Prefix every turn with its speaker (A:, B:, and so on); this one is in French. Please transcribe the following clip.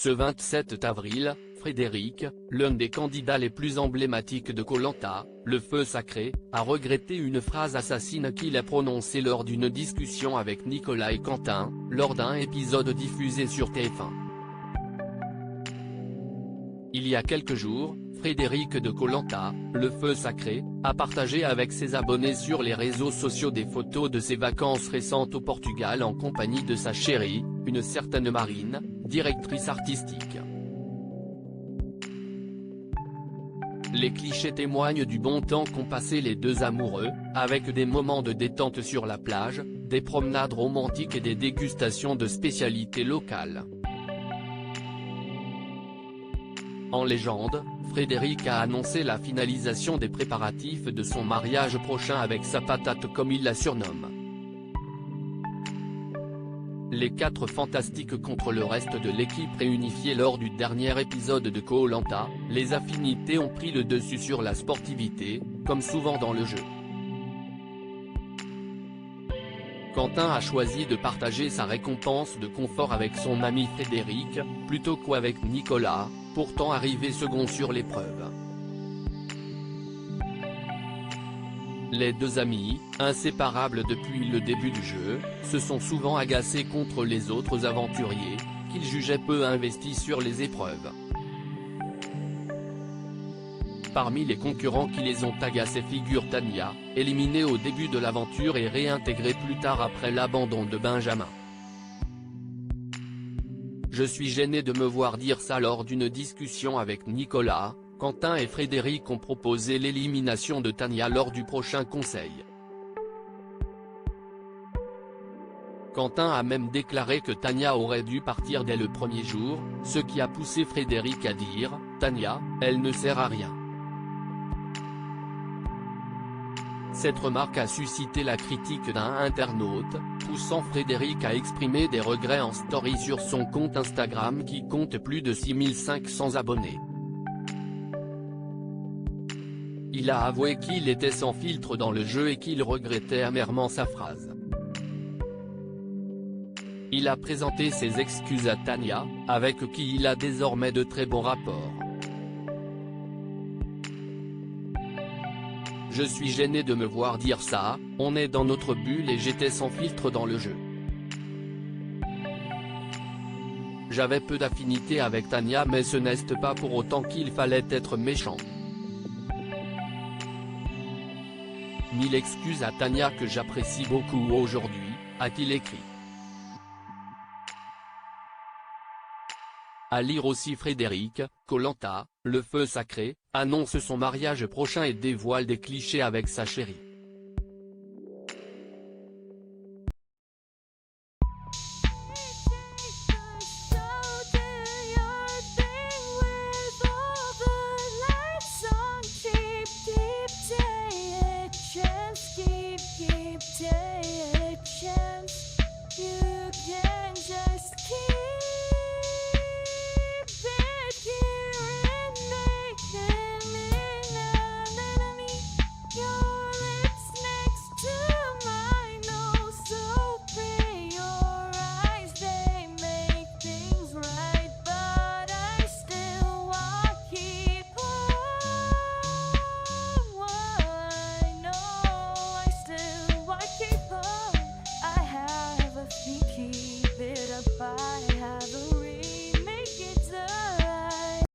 A: Ce 27 avril, Frédéric, l'un des candidats les plus emblématiques de Koh Lanta, le feu sacré, a regretté une phrase assassine qu'il a prononcée lors d'une discussion avec Nicolas et Quentin, lors d'un épisode diffusé sur TF1. Il y a quelques jours, Frédéric de Koh Lanta, le feu sacré, a partagé avec ses abonnés sur les réseaux sociaux des photos de ses vacances récentes au Portugal en compagnie de sa chérie, une certaine Marine, directrice artistique. Les clichés témoignent du bon temps qu'ont passé les deux amoureux, avec des moments de détente sur la plage, des promenades romantiques et des dégustations de spécialités locales. En légende, Frédéric a annoncé la finalisation des préparatifs de son mariage prochain avec sa patate comme il la surnomme. Les quatre fantastiques contre le reste de l'équipe réunifiée lors du dernier épisode de Koh Lanta, les affinités ont pris le dessus sur la sportivité, comme souvent dans le jeu. Quentin a choisi de partager sa récompense de confort avec son ami Frédéric, plutôt qu'avec Nicolas, pourtant arrivé second sur l'épreuve. Les deux amis, inséparables depuis le début du jeu, se sont souvent agacés contre les autres aventuriers, qu'ils jugeaient peu investis sur les épreuves. Parmi les concurrents qui les ont agacés figure Tania, éliminée au début de l'aventure et réintégrée plus tard après l'abandon de Benjamin. Je suis gêné de me voir dire ça lors d'une discussion avec Nicolas. Quentin et Frédéric ont proposé l'élimination de Tania lors du prochain conseil. Quentin a même déclaré que Tania aurait dû partir dès le premier jour, ce qui a poussé Frédéric à dire « Tania, elle ne sert à rien ». Cette remarque a suscité la critique d'un internaute, poussant Frédéric à exprimer des regrets en story sur son compte Instagram qui compte plus de 6500 abonnés. Il a avoué qu'il était sans filtre dans le jeu et qu'il regrettait amèrement sa phrase. Il a présenté ses excuses à Tania, avec qui il a désormais de très bons rapports. Je suis gêné de me voir dire ça, on est dans notre bulle et j'étais sans filtre dans le jeu. J'avais peu d'affinité avec Tania mais ce n'est pas pour autant qu'il fallait être méchant. Mille excuses à Tania que j'apprécie beaucoup aujourd'hui, a-t-il écrit. À lire aussi Frédéric, Koh Lanta, le feu sacré, annonce son mariage prochain et dévoile des clichés avec sa chérie.